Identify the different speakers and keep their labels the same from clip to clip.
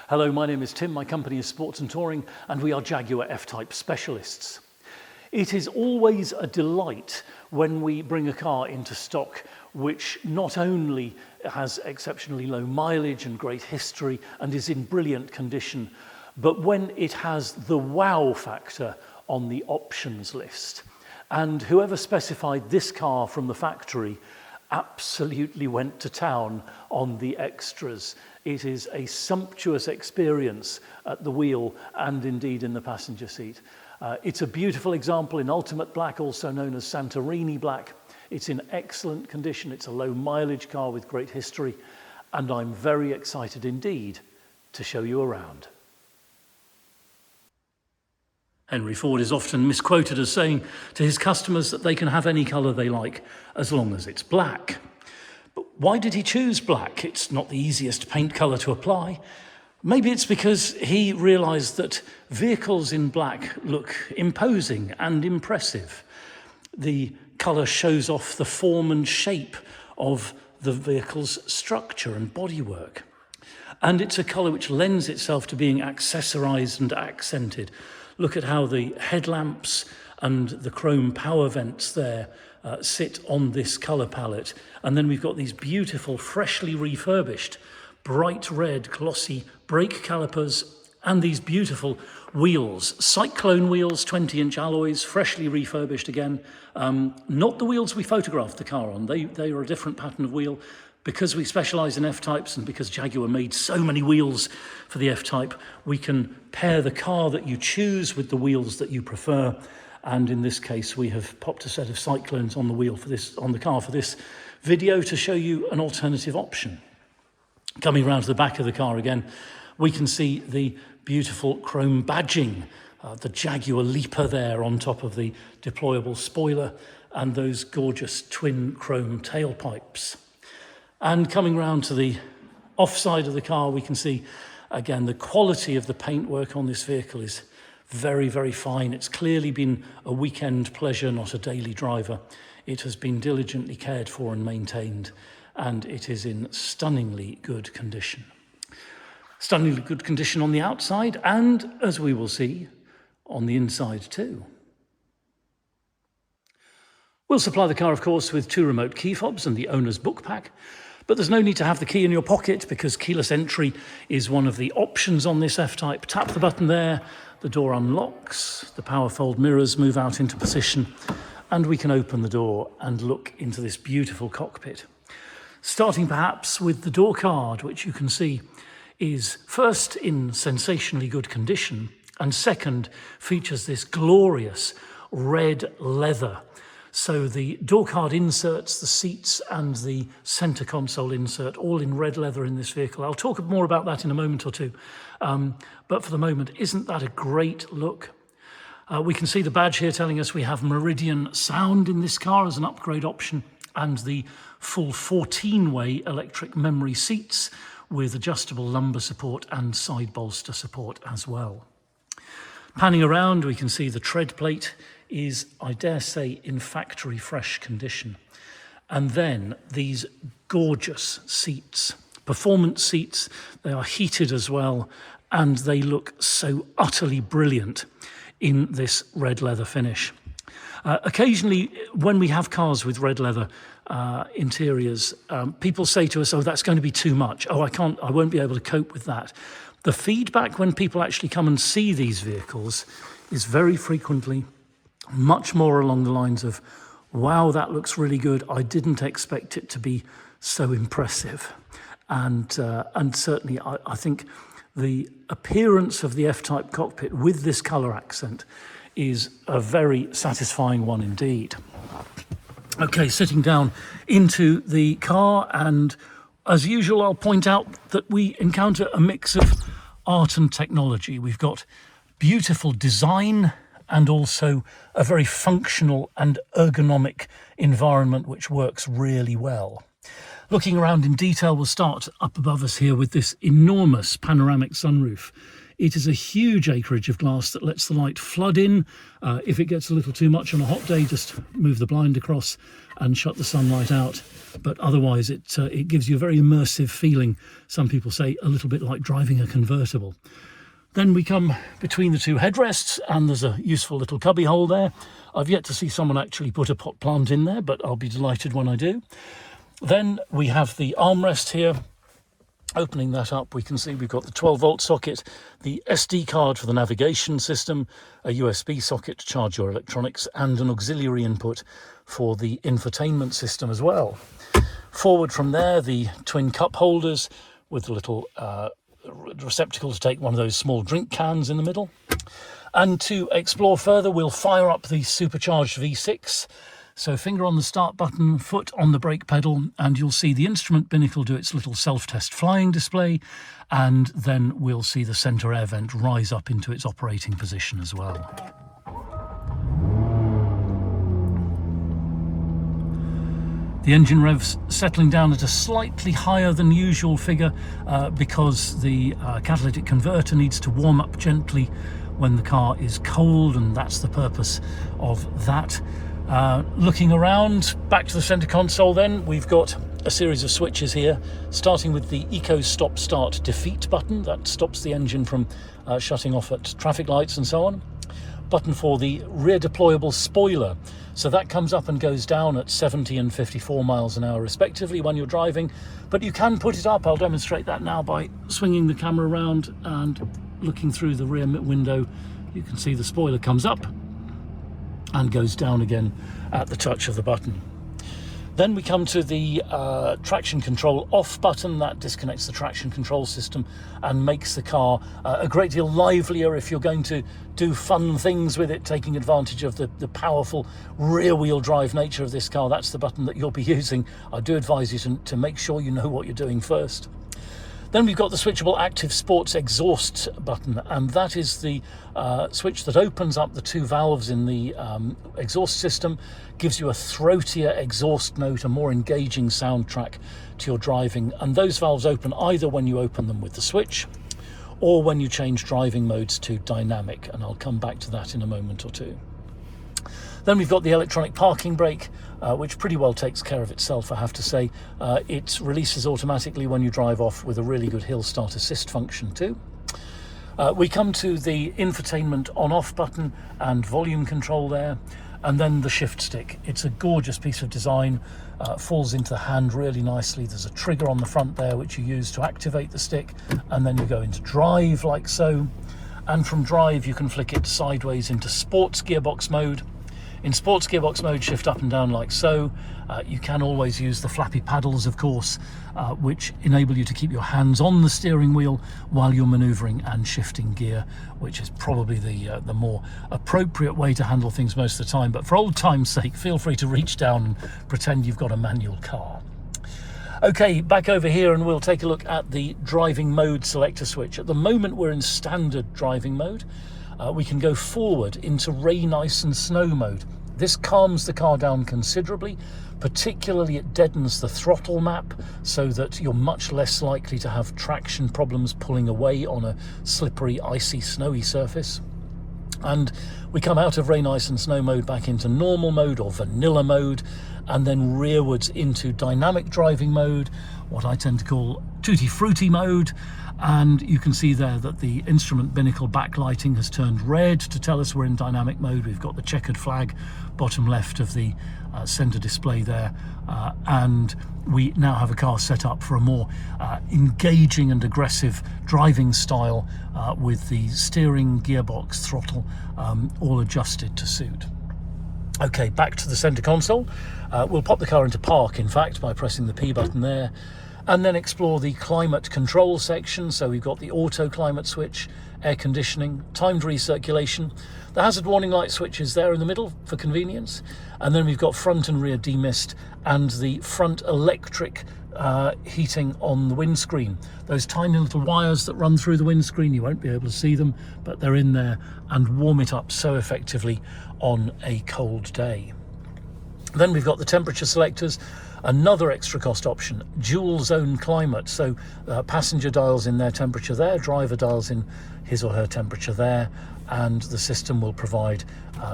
Speaker 1: Hello, my name is Tim, my company is Sports and Touring, and we are Jaguar F-Type specialists. It is always a delight when we bring a car into stock which not only has exceptionally low mileage and great history and is in brilliant condition, but when it has the wow factor on the options list. And whoever specified this car from the factory absolutely went to town on the extras. It is a sumptuous experience at the wheel and indeed in the passenger seat. It's a beautiful example in ultimate black, also known as Santorini black. It's in excellent condition. It's a low mileage car with great history, and I'm very excited indeed to show you around. Henry Ford is often misquoted as saying to his customers that they can have any colour they like as long as it's black. But why did he choose black? It's not the easiest paint colour to apply. Maybe it's because he realised that vehicles in black look imposing and impressive. The colour shows off the form and shape of the vehicle's structure and bodywork. And it's a colour which lends itself to being accessorised and accented. Look at how the headlamps and the chrome power vents there sit on this colour palette. And then we've got these beautiful, freshly refurbished, bright red, glossy brake calipers and these beautiful wheels. Cyclone wheels, 20-inch alloys, freshly refurbished again. Not the wheels we photographed the car on. They are a different pattern of wheel. Because we specialise in F-Types and because Jaguar made so many wheels for the F-Type, we can pair the car that you choose with the wheels that you prefer. And in this case, we have popped a set of Cyclones on the car for this video to show you an alternative option. Coming round to the back of the car again, we can see the beautiful chrome badging, the Jaguar Leaper there on top of the deployable spoiler, and those gorgeous twin chrome tailpipes. And coming round to the offside of the car, we can see, again, the quality of the paintwork on this vehicle is very, very fine. It's clearly been a weekend pleasure, not a daily driver. It has been diligently cared for and maintained, and it is in stunningly good condition. Stunningly good condition on the outside, and, as we will see, on the inside too. We'll supply the car, of course, with 2 remote key fobs and the owner's book pack. But there's no need to have the key in your pocket because keyless entry is one of the options on this F-Type. Tap the button there, the door unlocks, the power fold mirrors move out into position, and we can open the door and look into this beautiful cockpit. Starting perhaps with the door card, which you can see is first in sensationally good condition, and second features this glorious red leather. So the door card inserts, the seats and the centre console insert, all in red leather in this vehicle. I'll talk more about that in a moment or two. But for the moment, isn't that a great look? We can see the badge here telling us we have Meridian sound in this car as an upgrade option, and the full 14-way electric memory seats with adjustable lumbar support and side bolster support as well. Panning around, we can see the tread plate is, I dare say, in factory fresh condition. And then these gorgeous seats, performance seats, they are heated as well, and they look so utterly brilliant in this red leather finish. Occasionally, when we have cars with red leather interiors, people say to us, oh, that's going to be too much. Oh, I won't be able to cope with that. The feedback when people actually come and see these vehicles is very frequently much more along the lines of, wow, that looks really good. I didn't expect it to be so impressive. And certainly I think the appearance of the F-Type cockpit with this colour accent is a very satisfying one indeed. Okay, sitting down into the car, and as usual, I'll point out that we encounter a mix of art and technology. We've got beautiful design and also a very functional and ergonomic environment which works really well. Looking around in detail, we'll start up above us here with this enormous panoramic sunroof It is a huge acreage of glass that lets the light flood in. If it gets a little too much on a hot day, just move the blind across and shut the sunlight out. But otherwise it gives you a very immersive feeling. Some people say a little bit like driving a convertible. Then we come between the two headrests, and there's a useful little cubby hole there. I've yet to see someone actually put a pot plant in there, but I'll be delighted when I do. Then we have the armrest here. Opening that up, we can see we've got the 12-volt socket, the SD card for the navigation system, a USB socket to charge your electronics, and an auxiliary input for the infotainment system as well. Forward from there, the twin cup holders with a little receptacle to take one of those small drink cans in the middle. And to explore further, we'll fire up the supercharged V6. So finger on the start button, foot on the brake pedal, and you'll see the instrument binnacle do its little self-test flying display, and then we'll see the centre air vent rise up into its operating position as well. The engine revs settling down at a slightly higher than usual figure because the catalytic converter needs to warm up gently when the car is cold, and that's the purpose of that. Looking around, back to the centre console then, we've got a series of switches here, starting with the Eco Stop Start Defeat button. That stops the engine from shutting off at traffic lights and so on. Button for the rear deployable spoiler. So that comes up and goes down at 70 and 54 miles an hour respectively when you're driving, but you can put it up. I'll demonstrate that now by swinging the camera around and looking through the rear window. You can see the spoiler comes up and goes down again at the touch of the button. Then we come to the traction control off button. That disconnects the traction control system and makes the car a great deal livelier if you're going to do fun things with it, taking advantage of the powerful rear-wheel drive nature of this car. That's the button that you'll be using. I do advise you to make sure you know what you're doing first. Then we've got the switchable active sports exhaust button, and that is the switch that opens up the two valves in the exhaust system, gives you a throatier exhaust note, a more engaging soundtrack to your driving. And those valves open either when you open them with the switch or when you change driving modes to dynamic, and I'll come back to that in a moment or two. Then we've got the electronic parking brake, which pretty well takes care of itself, I have to say. It releases automatically when you drive off with a really good hill start assist function too. We come to the infotainment on-off button and volume control there, and then the shift stick. It's a gorgeous piece of design, falls into the hand really nicely. There's a trigger on the front there which you use to activate the stick, and then you go into drive like so. And from drive you can flick it sideways into sports gearbox mode. In sports gearbox mode, shift up and down like so. You can always use the flappy paddles, of course, which enable you to keep your hands on the steering wheel while you're manoeuvring and shifting gear, which is probably the more appropriate way to handle things most of the time. But for old time's sake, feel free to reach down and pretend you've got a manual car. Okay, back over here and we'll take a look at the driving mode selector switch. At the moment we're in standard driving mode. We can go forward into rain, ice and snow mode. This calms the car down considerably, particularly it deadens the throttle map so that you're much less likely to have traction problems pulling away on a slippery, icy, snowy surface. And we come out of rain, ice and snow mode back into normal mode or vanilla mode, and then rearwards into dynamic driving mode, what I tend to call tutti frutti mode. And you can see there that the instrument binnacle backlighting has turned red to tell us we're in dynamic mode. We've got the checkered flag bottom left of the center display there, and we now have a car set up for a more engaging and aggressive driving style with the steering, gearbox, throttle all adjusted to suit. Okay, back to the center console. We'll pop the car into park, in fact, by pressing the P button there, and then explore the climate control section. So we've got the auto climate switch, air conditioning, timed recirculation. The hazard warning light switch is there in the middle for convenience. And then we've got front and rear demist and the front electric heating on the windscreen. Those tiny little wires that run through the windscreen, you won't be able to see them, but they're in there and warm it up so effectively on a cold day. Then we've got the temperature selectors, Another extra cost option, dual zone climate. So passenger dials in their temperature there, driver dials in his or her temperature there, and the system will provide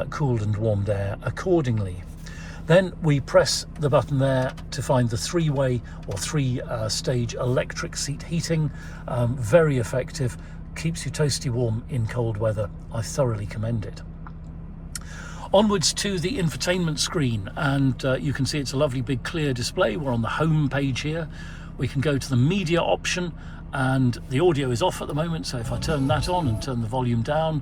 Speaker 1: cooled and warmed air accordingly. Then we press the button there to find the three-way or three-stage electric seat heating. Very effective, keeps you toasty warm in cold weather. I thoroughly commend it. Onwards to the infotainment screen, and you can see it's a lovely big clear display. We're on the home page here. We can go to the media option, and the audio is off at the moment, so if I turn that on and turn the volume down,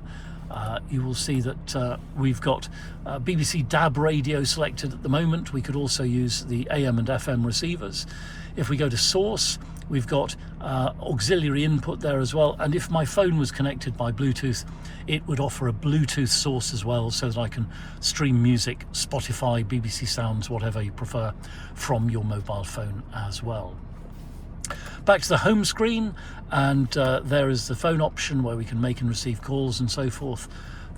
Speaker 1: you will see that we've got BBC DAB radio selected at the moment. We could also use the AM and FM receivers. If we go to source, we've got auxiliary input there as well, and if my phone was connected by Bluetooth, it would offer a Bluetooth source as well, so that I can stream music, Spotify, BBC Sounds, whatever you prefer, from your mobile phone as well. Back to the home screen, and there is the phone option where we can make and receive calls and so forth.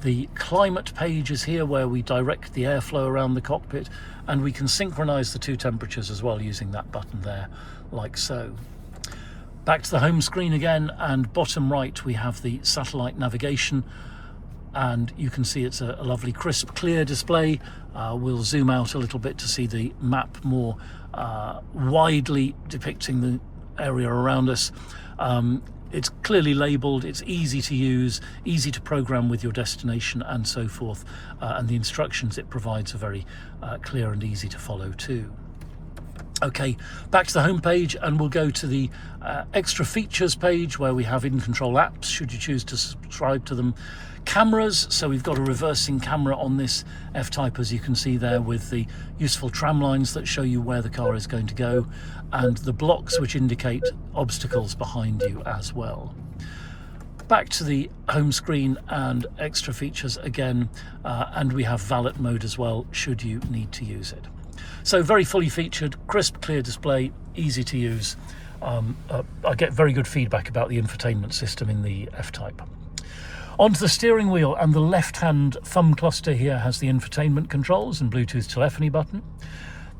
Speaker 1: The climate page is here, where we direct the airflow around the cockpit, and we can synchronize the two temperatures as well using that button there, like so. Back to the home screen again, and bottom right we have the satellite navigation, and you can see it's a lovely crisp clear display. We'll zoom out a little bit to see the map more widely depicting the area around us. It's clearly labelled, it's easy to use, easy to program with your destination and so forth, and the instructions it provides are very clear and easy to follow too. Okay, back to the home page, and we'll go to the extra features page where we have in-control apps should you choose to subscribe to them. Cameras, so we've got a reversing camera on this F-Type, as you can see there, with the useful tram lines that show you where the car is going to go, and the blocks which indicate obstacles behind you as well. Back to the home screen and extra features again, and we have valet mode as well should you need to use it. So very fully featured, crisp, clear display, easy to use. I get very good feedback about the infotainment system in the F-Type. Onto the steering wheel, and the left-hand thumb cluster here has the infotainment controls and Bluetooth telephony button.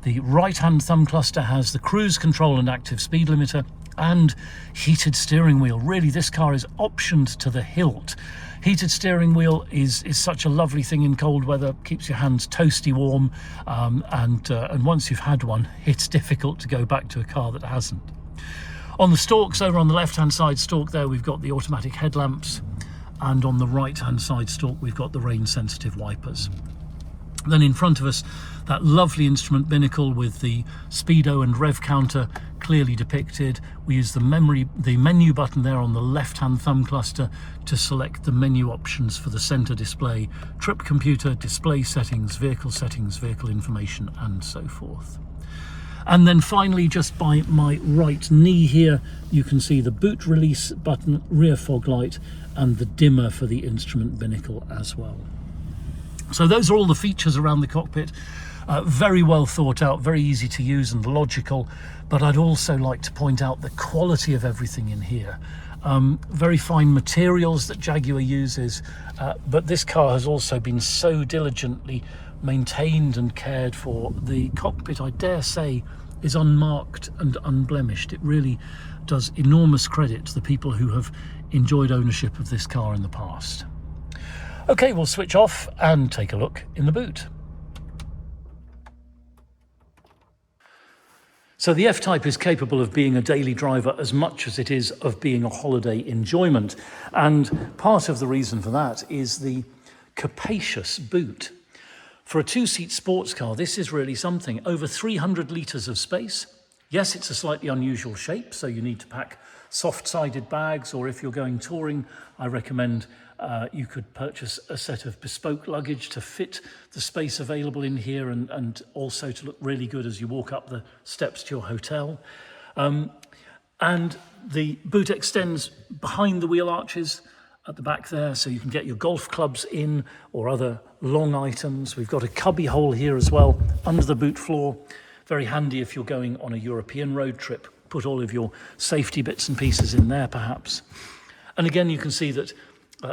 Speaker 1: The right-hand thumb cluster has the cruise control and active speed limiter and heated steering wheel. Really, this car is optioned to the hilt. Heated steering wheel is such a lovely thing in cold weather, keeps your hands toasty warm, and once you've had one, it's difficult to go back to a car that hasn't. On the stalks, over on the left-hand side stalk there, we've got the automatic headlamps, and on the right-hand side stalk, we've got the rain-sensitive wipers. Then in front of us, that lovely instrument binnacle with the speedo and rev counter clearly depicted. We use the menu button there on the left-hand thumb cluster to select the menu options for the center display: trip computer, display settings, vehicle information, and so forth. And then finally, just by my right knee here, you can see the boot release button, rear fog light, and the dimmer for the instrument binnacle as well. So those are all the features around the cockpit. Very well thought out, very easy to use and logical, but I'd also like to point out the quality of everything in here. Very fine materials that Jaguar uses, but this car has also been so diligently maintained and cared for. The cockpit, I dare say, is unmarked and unblemished. It really does enormous credit to the people who have enjoyed ownership of this car in the past. Okay, we'll switch off and take a look in the boot. So the F-Type is capable of being a daily driver as much as it is of being a holiday enjoyment. And part of the reason for that is the capacious boot. For a two-seat sports car, this is really something. Over 300 litres of space. Yes, it's a slightly unusual shape, so you need to pack soft-sided bags, or if you're going touring, I recommend you could purchase a set of bespoke luggage to fit the space available in here, and also to look really good as you walk up the steps to your hotel. And the boot extends behind the wheel arches at the back there, so you can get your golf clubs in or other long items. We've got a cubby hole here as well under the boot floor. Very handy if you're going on a European road trip. Put all of your safety bits and pieces in there perhaps. And again, you can see that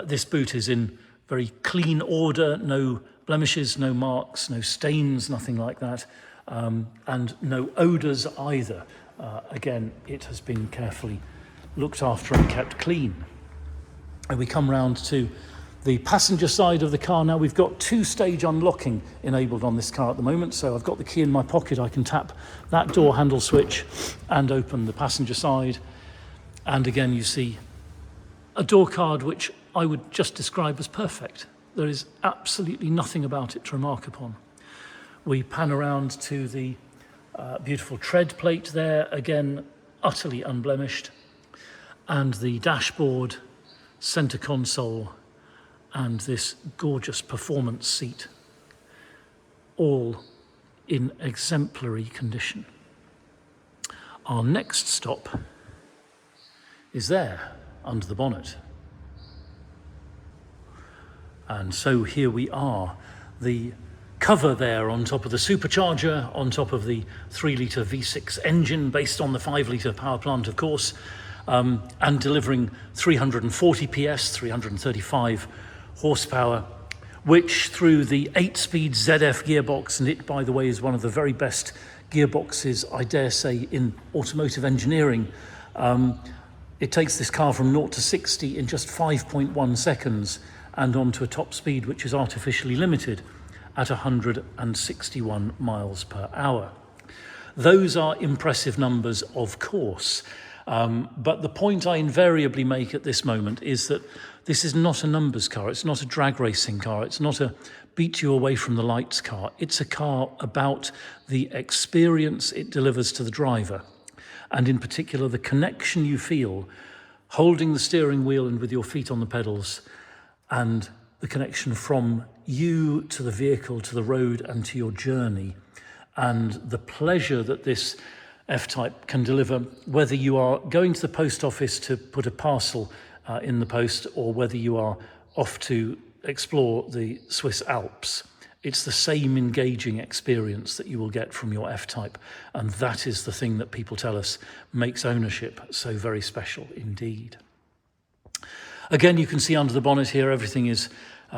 Speaker 1: this boot is in very clean order, no blemishes, no marks, no stains, nothing like that. and no odours either. Again, it has been carefully looked after and kept clean. And we come round to the passenger side of the car now. We've got two-stage unlocking enabled on this car at the moment. So I've got the key in my pocket. I can tap that door handle switch and open the passenger side. And again, you see a door card which I would just describe as perfect. There is absolutely nothing about it to remark upon. We pan around to the beautiful tread plate there, again, utterly unblemished. And the dashboard, centre console, and this gorgeous performance seat, all in exemplary condition. Our next stop is there, under the bonnet. And so here we are, the cover there on top of the supercharger, on top of the 3-litre V6 engine based on the 5-litre power plant, of course, and delivering 340 PS, 335 horsepower, which through the 8-speed ZF gearbox, and it, by the way, is one of the very best gearboxes, I dare say, in automotive engineering, it takes this car from 0 to 60 in just 5.1 seconds and onto a top speed which is artificially limited at 161 miles per hour. Those are impressive numbers, of course, but the point I invariably make at this moment is that this is not a numbers car, it's not a drag racing car, it's not a beat you away from the lights car. It's a car about the experience it delivers to the driver, and in particular the connection you feel holding the steering wheel and with your feet on the pedals, and the connection from you to the vehicle, to the road, and to your journey, and the pleasure that this F-Type can deliver, whether you are going to the post office to put a parcel in the post, or whether you are off to explore the Swiss Alps. It's the same engaging experience that you will get from your F-Type, and that is the thing that people tell us makes ownership so very special indeed. Again, you can see under the bonnet here, everything is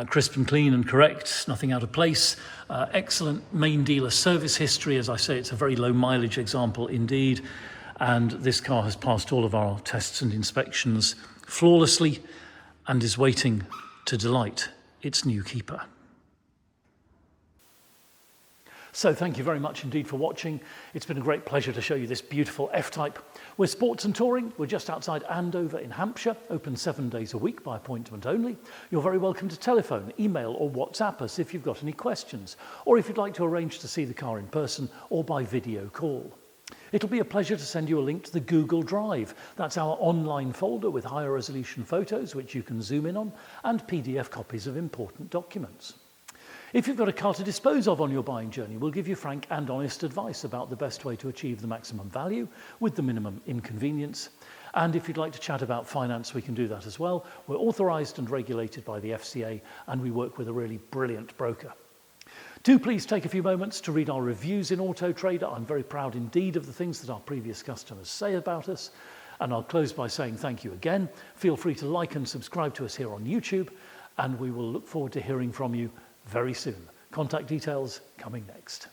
Speaker 1: crisp and clean and correct, nothing out of place. Excellent main dealer service history. As I say, it's a very low mileage example indeed, and this car has passed all of our tests and inspections flawlessly and is waiting to delight its new keeper. So thank you very much indeed for watching. It's been a great pleasure to show you this beautiful F-Type. We're Sports and Touring. We're just outside Andover in Hampshire, open 7 days a week by appointment only. You're very welcome to telephone, email or WhatsApp us if you've got any questions, or if you'd like to arrange to see the car in person or by video call. It'll be a pleasure to send you a link to the Google Drive. That's our online folder with higher resolution photos which you can zoom in on, and PDF copies of important documents. If you've got a car to dispose of on your buying journey, we'll give you frank and honest advice about the best way to achieve the maximum value with the minimum inconvenience. And if you'd like to chat about finance, we can do that as well. We're authorised and regulated by the FCA, and we work with a really brilliant broker. Do please take a few moments to read our reviews in Auto Trader. I'm very proud indeed of the things that our previous customers say about us. And I'll close by saying thank you again. Feel free to like and subscribe to us here on YouTube, and we will look forward to hearing from you very soon. Contact details coming next.